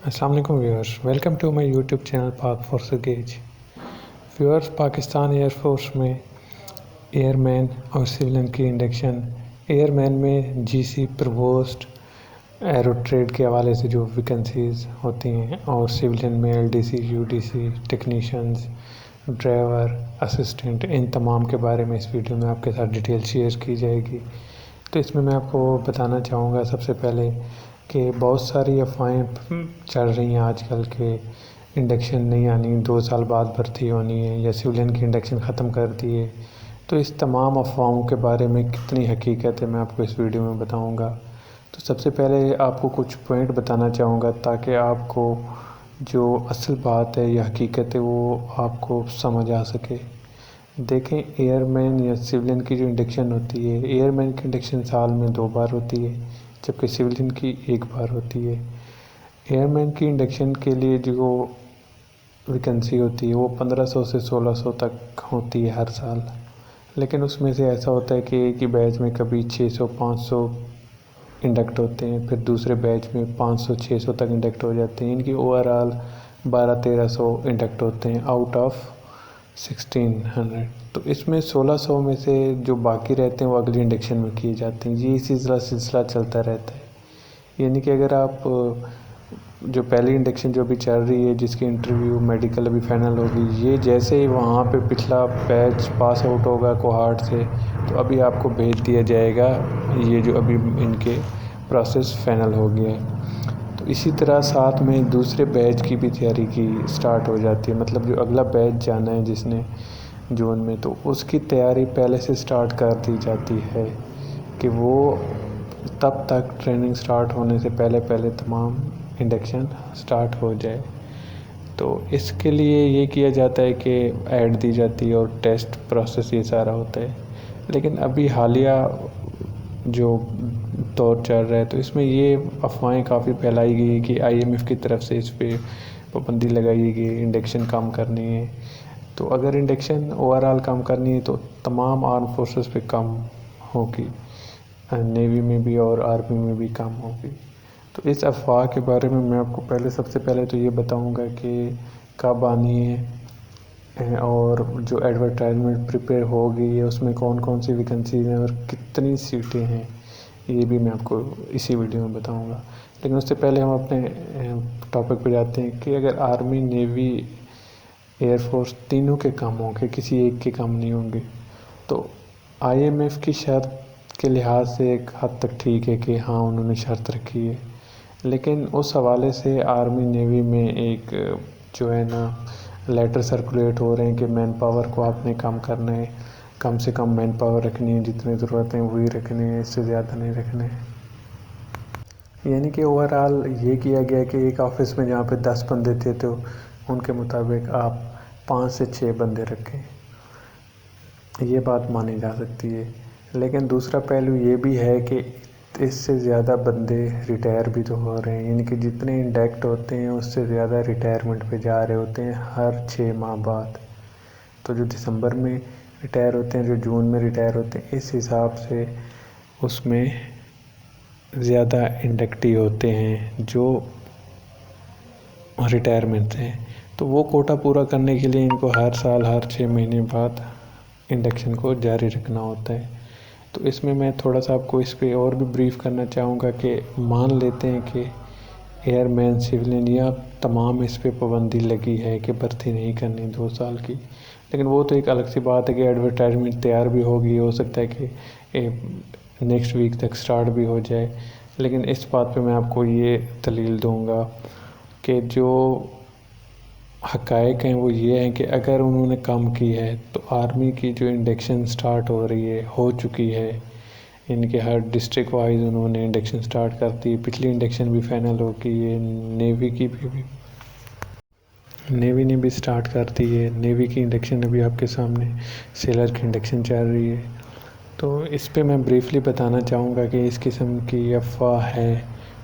السلام علیکم viewers, welcome to my YouTube channel Pak force گیج۔ ویورس، پاکستان ایئر فورس میں ایئر مین اور سولین کی انڈکشن، ایئر مین میں G C provost aero trade کے حوالے سے جو ویکنسیز ہوتی ہیں، اور سولین میں L D C, U D C, technicians, driver, assistant, ان تمام کے بارے میں اس ویڈیو میں آپ کے ساتھ ڈیٹیل شیئر کی جائے گی۔ تو اس میں آپ کو بتانا چاہوں گا سب سے پہلے کہ بہت ساری افواہیں چل رہی ہیں آج کل کہ انڈکشن نہیں آنی، 2 سال بعد بھرتی ہونی ہے، یا سولین کی انڈکشن ختم کر دی ہے۔ تو اس تمام افواہوں کے بارے میں کتنی حقیقت ہے میں آپ کو اس ویڈیو میں بتاؤں گا۔ تو سب سے پہلے آپ کو کچھ پوائنٹ بتانا چاہوں گا تاکہ آپ کو جو اصل بات ہے یا حقیقت ہے وہ آپ کو سمجھ آ سکے۔ دیکھیں، ایئر مین یا سولین کی جو انڈکشن ہوتی ہے، ایئر مین کی انڈکشن سال میں 2 بار ہوتی ہے، جبکہ سولین کی 1 بار ہوتی ہے۔ ایئر مین کی انڈکشن کے لیے جو ویکنسی ہوتی ہے وہ 1500 سے 1600 تک ہوتی ہے ہر سال، لیکن اس میں سے ایسا ہوتا ہے کہ ایک ہی بیچ میں کبھی 600 500 انڈکٹ ہوتے ہیں، پھر دوسرے بیچ میں 500 600 تک انڈکٹ ہو جاتے ہیں۔ ان کی اوور آل 1200-1300 انڈکٹ ہوتے ہیں آؤٹ آف 1600۔ تو اس میں 1600 میں سے جو باقی رہتے ہیں وہ اگلی انڈکشن میں کیے جاتے ہیں۔ یہ سلسلہ چلتا رہتا ہے، یعنی کہ اگر آپ جو پہلی انڈکشن جو ابھی چل رہی ہے، جس کی انٹرویو میڈیکل ابھی فائنل ہوگی، یہ جیسے ہی وہاں پہ پچھلا بیچ پاس آؤٹ ہوگا کوہارٹ سے، تو ابھی آپ کو بھیج دیا جائے گا یہ جو ابھی ان کے پروسیس فائنل ہو گیا ہے۔ تو اسی طرح ساتھ میں دوسرے بیچ کی بھی تیاری کی سٹارٹ ہو جاتی ہے، مطلب جو اگلا بیچ جانا ہے جس نے جون میں، تو اس کی تیاری پہلے سے سٹارٹ کر دی جاتی ہے کہ وہ تب تک ٹریننگ سٹارٹ ہونے سے پہلے تمام انڈکشن سٹارٹ ہو جائے۔ تو اس کے لیے یہ کیا جاتا ہے کہ ایڈ دی جاتی ہے اور ٹیسٹ پروسیس یہ سارا ہوتا ہے۔ لیکن ابھی حالیہ جو دور چل رہا ہے تو اس میں یہ افواہیں کافی پھیلائی گئی کہ آئی ایم ایف کی طرف سے اس پہ پابندی لگائی گئی، انڈکشن کم کرنی ہے۔ تو اگر انڈکشن اوور آل کم کرنی ہے تو تمام آرم فورسز پہ کم ہوگی، نیوی میں بھی اور آرمی میں بھی کم ہوگی۔ تو اس افواہ کے بارے میں آپ کو سب سے پہلے تو یہ بتاؤں گا کہ کب آنی ہے، اور جو ایڈورٹائزمنٹ پریپیئر ہو گئی ہے اس میں کون کون سی ویکنسیز ہیں اور کتنی سیٹیں ہیں، یہ بھی میں آپ کو اسی ویڈیو میں بتاؤں گا۔ لیکن اس سے پہلے ہم اپنے ٹاپک پہ جاتے ہیں کہ اگر آرمی، نیوی، ایئر فورس تینوں کے کم ہوں گے، کسی ایک کے کم نہیں ہوں گے، تو آئی ایم ایف کی شرط کے لحاظ سے ایک حد تک ٹھیک ہے کہ ہاں انہوں نے شرط رکھی ہے، لیکن اس حوالے سے آرمی نیوی میں ایک جو ہے نا لیٹر سرکولیٹ ہو رہے ہیں کہ مین پاور کو آپ نے کم کرنا ہے، کم سے کم مین پاور رکھنی ہے، جتنے ضرورت ہیں وہی رکھنے ہیں، اس سے زیادہ نہیں رکھنے ہیں۔ یعنی کہ اوور آل یہ کیا گیا کہ ایک آفس میں جہاں پہ 10 بندے تھے تو ان کے مطابق آپ 5 سے 6 بندے رکھیں، یہ بات مانی جا سکتی ہے۔ لیکن دوسرا پہلو یہ بھی ہے کہ اس سے زیادہ بندے ریٹائر بھی تو ہو رہے ہیں، یعنی کہ جتنے انڈیکٹ ہوتے ہیں اس سے زیادہ ریٹائرمنٹ پہ جا رہے ہوتے ہیں ہر 6 ماہ بعد۔ تو جو دسمبر میں ریٹائر ہوتے ہیں، جو جون میں ریٹائر ہوتے ہیں، اس حساب سے اس میں زیادہ انڈکٹی ہوتے ہیں جو ریٹائرمنٹ ہیں۔ تو وہ کوٹا پورا کرنے کے لیے ان کو ہر سال ہر 6 مہینے بعد انڈکشن کو جاری رکھنا ہوتا ہے۔ تو اس میں تھوڑا سا آپ کو اس پہ اور بھی بریف کرنا چاہوں گا کہ مان لیتے ہیں کہ ایئر مین، سولین یا تمام اس پہ پابندی لگی ہے کہ بھرتی نہیں کرنی 2 سال کی، لیکن وہ تو ایک الگ سی بات ہے کہ ایڈورٹائزمنٹ تیار بھی ہوگی، ہو سکتا ہے کہ نیکسٹ ویک تک سٹارٹ بھی ہو جائے۔ لیکن اس بات پہ میں آپ کو یہ دلیل دوں گا کہ جو حقائق ہیں وہ یہ ہیں کہ اگر انہوں نے کم کی ہے تو آرمی کی جو انڈکشن سٹارٹ ہو رہی ہے، ہو چکی ہے، ان کے ہر ڈسٹرکٹ وائز انہوں نے انڈکشن سٹارٹ کر دی، پچھلی انڈکشن بھی فائنل ہو گئی ہے، نیوی نے بھی سٹارٹ کر دی ہے۔ نیوی کی انڈکشن ابھی آپ کے سامنے، سیلر کی انڈکشن چل رہی ہے۔ تو اس پہ میں بریفلی بتانا چاہوں گا کہ اس قسم کی افواہ ہے،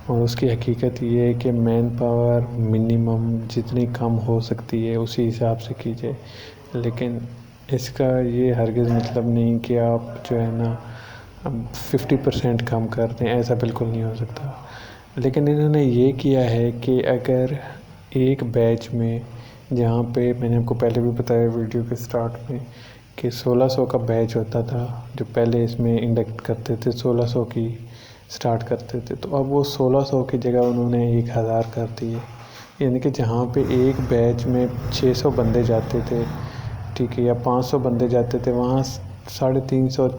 اور اس کی حقیقت یہ ہے کہ مین پاور منیمم جتنی کم ہو سکتی ہے اسی حساب سے کی جائے، لیکن اس کا یہ ہرگز مطلب نہیں کہ آپ جو ہے نا 50% کم کر دیں، ایسا بالکل نہیں ہو سکتا۔ لیکن انہوں نے یہ کیا ہے کہ اگر ایک بیچ میں، جہاں پہ میں نے آپ کو پہلے بھی بتایا ویڈیو کے سٹارٹ میں کہ 1600 کا بیچ ہوتا تھا جو پہلے اس میں انڈکٹ کرتے تھے، 1600 کی سٹارٹ کرتے تھے، تو اب وہ 1600 کی جگہ انہوں نے 1000 کر دیے، یعنی کہ جہاں پہ ایک بیچ میں 600 بندے جاتے تھے، ٹھیک ہے، یا 500 بندے جاتے تھے، وہاں 350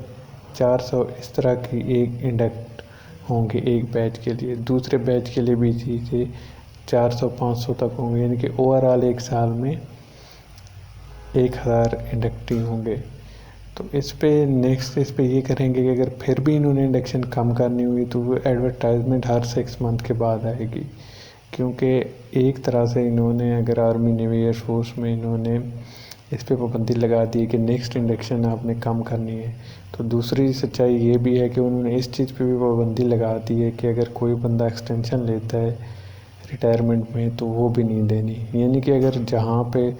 400 اس طرح کی ایک انڈکٹ ہوں گے ایک بیچ کے لیے، دوسرے بیچ کے لیے بھی اسی سے 400 500 تک ہوں گے، یعنی کہ اوور آل ایک سال میں 1000 انڈکٹی ہوں گے۔ تو اس پہ یہ کریں گے کہ اگر پھر بھی انہوں نے انڈکشن کم کرنی ہوئی تو وہ ایڈورٹائزمنٹ ہر 6 منتھ کے بعد آئے گی، کیونکہ ایک طرح سے انہوں نے اگر آرمی نیوی ایئر فورس میں انہوں نے اس پہ پابندی لگا دی کہ نیکسٹ انڈکشن آپ نے کم کرنی ہے، تو دوسری سچائی یہ بھی ہے کہ انہوں نے اس چیز پہ بھی پابندی لگا دی ہے کہ اگر کوئی بندہ ایکسٹینشن لیتا ہے ریٹائرمنٹ میں تو وہ بھی نہیں دینی، یعنی کہ اگر جہاں پہ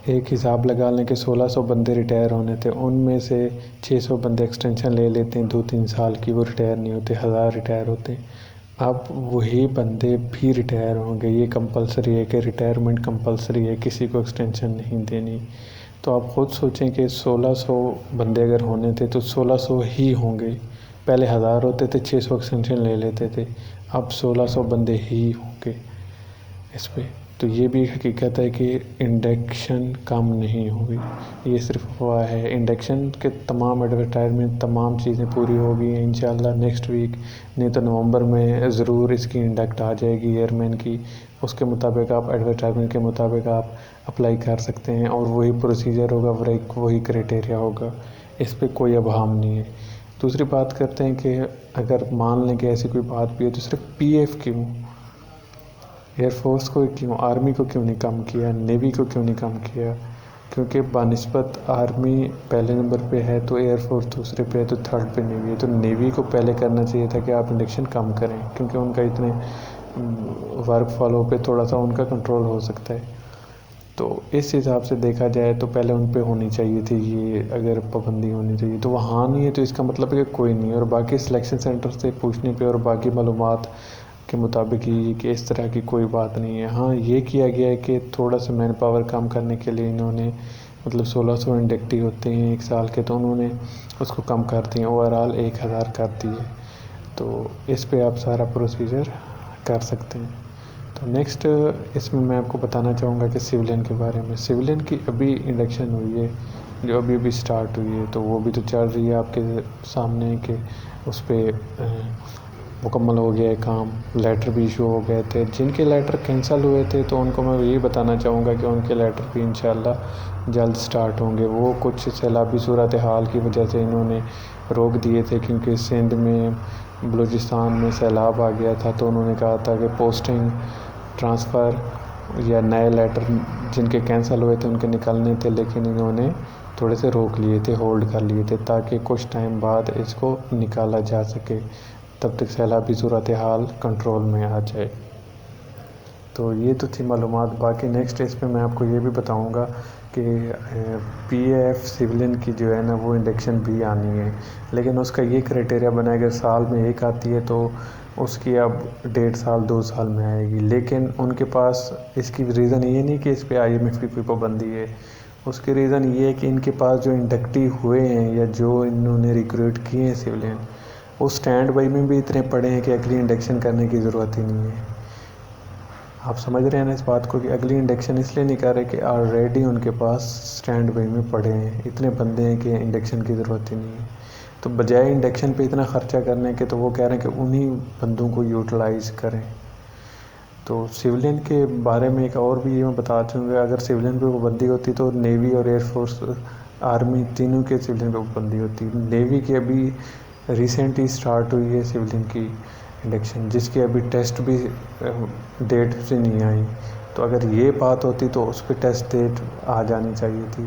ایک حساب لگا لیں کہ 1600 بندے ریٹائر ہونے تھے، ان میں سے 600 بندے ایکسٹینشن لے لیتے ہیں 2-3 سال کی، وہ ریٹائر نہیں ہوتے، 1000 ریٹائر ہوتے ہیں، اب وہی بندے بھی ریٹائر ہوں گے۔ یہ کمپلسری ہے کہ ریٹائرمنٹ کمپلسری ہے، کسی کو ایکسٹینشن نہیں دینی۔ تو آپ خود سوچیں کہ 1600 بندے اگر ہونے تھے تو 1600 ہی ہوں گے، پہلے 1000 ہوتے تھے، 600 ایکسٹینشن لے لیتے تھے، اب 1600 بندے ہی ہوں گے اس پہ۔ تو یہ بھی حقیقت ہے کہ انڈکشن کم نہیں ہوئی، یہ صرف افواہ ہے۔ انڈکشن کے تمام ایڈورٹائزمنٹ تمام چیزیں پوری ہو گئی ہیں انشاءاللہ نیکسٹ ویک، نہیں تو نومبر میں ضرور اس کی انڈکٹ آ جائے گی ایئر مین کی، اس کے مطابق آپ ایڈورٹائزمنٹ کے مطابق آپ اپلائی کر سکتے ہیں، اور وہی پروسیجر ہوگا، وہی کرائٹیریا ہوگا، اس پہ کوئی ابہام نہیں ہے۔ دوسری بات کرتے ہیں کہ اگر مان لیں کہ ایسی کوئی بات بھی ہے تو صرف پی ایف کیوں، ایئر فورس کو کیوں، آرمی کو کیوں نہیں کم کیا، نیوی کو کیوں نہیں کم کیا؟ کیونکہ بنسبت آرمی پہلے نمبر پہ ہے تو ایئر فورس دوسرے پہ ہے تو تھرڈ پہ نیوی ہے، تو نیوی کو پہلے کرنا چاہیے تھا کہ آپ انڈکشن کم کریں، کیونکہ ان کا اتنے ورک فالو پہ تھوڑا سا ان کا کنٹرول ہو سکتا ہے۔ تو اس حساب سے دیکھا جائے تو پہلے ان پہ ہونی چاہیے تھی، یہ اگر پابندی ہونی چاہیے تو وہاں نہیں ہے، تو اس کا مطلب ہے کہ کوئی نہیں ہے، اور باقی سلیکشن سینٹر سے پوچھنے پہ اور باقی معلومات کے مطابق یہ کہ اس طرح کی کوئی بات نہیں ہے۔ ہاں یہ کیا گیا ہے کہ تھوڑا سا مین پاور کم کرنے کے لیے انہوں نے 1600 انڈکٹی ہوتے ہیں ایک سال کے، تو انہوں نے اس کو کم کر دیے، اوور آل 1000 کر دیے، تو اس پہ آپ سارا پروسیجر کر سکتے ہیں۔ تو نیکسٹ اس میں آپ کو بتانا چاہوں گا کہ سویلین کے بارے میں۔ سویلین کی ابھی انڈکشن ہوئی ہے جو ابھی سٹارٹ ہوئی ہے، تو وہ بھی تو چل رہی ہے آپ کے سامنے کہ اس پہ مکمل ہو گیا ہے کام، لیٹر بھی ایشو ہو گئے تھے، جن کے لیٹر کینسل ہوئے تھے تو ان کو میں یہی بتانا چاہوں گا کہ ان کے لیٹر بھی انشاءاللہ جلد سٹارٹ ہوں گے۔ وہ کچھ سیلابی صورتحال کی وجہ سے انہوں نے روک دیے تھے، کیونکہ سندھ میں بلوچستان میں سیلاب آ گیا تھا، تو انہوں نے کہا تھا کہ پوسٹنگ ٹرانسفر یا نئے لیٹر جن کے کینسل ہوئے تھے ان کے نکلنے تھے، لیکن انہوں نے تھوڑے سے روک لیے تھے، ہولڈ کر لیے تھے، تاکہ کچھ ٹائم بعد اس کو نکالا جا سکے، تب تک سیلابی صورتحال کنٹرول میں آ جائے۔ تو یہ تو تھی معلومات۔ باقی نیکسٹ اس پہ میں آپ کو یہ بھی بتاؤں گا کہ پی ایف سویلین کی جو ہے نا وہ انڈکشن بھی آنی ہے، لیکن اس کا یہ کرائٹیریا بنائے گا سال میں ایک آتی ہے تو اس کی اب 1.5 سال 2 سال میں آئے گی، لیکن ان کے پاس اس کی ریزن یہ نہیں کہ اس پہ آئی ایم ایف کی کوئی پابندی ہے، اس کی ریزن یہ ہے کہ ان کے پاس جو انڈکٹی ہوئے ہیں یا جو انہوں نے ریکروٹ کیے ہیں سویلین، وہ اسٹینڈ بائی میں بھی اتنے پڑے ہیں کہ اگلی انڈکشن کرنے کی ضرورت ہی نہیں ہے۔ آپ سمجھ رہے ہیں نا اس بات کو کہ اگلی انڈکشن اس لیے نہیں کر رہے کہ آلریڈی ان کے پاس اسٹینڈ بائی میں پڑے ہیں، اتنے بندے ہیں کہ انڈکشن کی ضرورت ہی نہیں ہے، تو بجائے انڈکشن پہ اتنا خرچہ کرنے کے تو وہ کہہ رہے ہیں کہ انہی بندوں کو یوٹیلائز کریں۔ تو سویلین کے بارے میں ایک اور بھی یہ میں بتا چاہوں گا، اگر سویلین پہ پابندی ہوتی تو نیوی اور ایئر فورس آرمی تینوں کے سویلین پہ پابندی ہوتی۔ نیوی کی ابھی ریسنٹلی سٹارٹ ہوئی ہے سویلین کی انڈکشن، جس کی ابھی ٹیسٹ بھی ڈیٹ سے نہیں آئی، تو اگر یہ بات ہوتی تو اس پہ ٹیسٹ ڈیٹ آ جانی چاہیے تھی،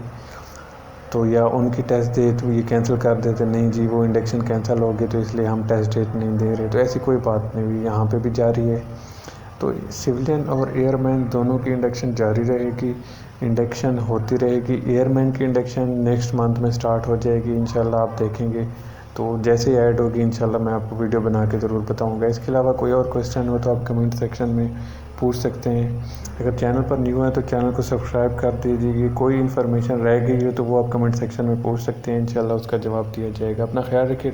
تو یا ان کی ٹیسٹ ڈیٹ یہ کینسل کر دیتے، نہیں جی وہ انڈکشن کینسل ہو گئی تو اس لیے ہم ٹیسٹ ڈیٹ نہیں دے رہے، تو ایسی کوئی بات نہیں ہوئی، یہاں پہ بھی جاری ہے۔ تو سویلین اور ایئر مین دونوں کی انڈکشن جاری رہے گی، انڈکشن ہوتی رہے گی۔ ایئر مین کی انڈکشن نیکسٹ منتھ میں سٹارٹ ہو جائے گی انشاءاللہ، آپ دیکھیں گے تو جیسے ہی ایڈ ہوگی انشاءاللہ میں آپ کو ویڈیو بنا کے ضرور بتاؤں گا۔ اس کے علاوہ کوئی اور کویسچن ہو تو آپ کمنٹ سیکشن میں پوچھ سکتے ہیں۔ اگر چینل پر نیو ہیں تو چینل کو سبسکرائب کر دیجیے۔ کوئی انفارمیشن رہ گئی ہو تو وہ آپ کمنٹ سیکشن میں پوچھ سکتے ہیں، انشاءاللہ اس کا جواب دیا جائے گا۔ اپنا خیال رکھیے۔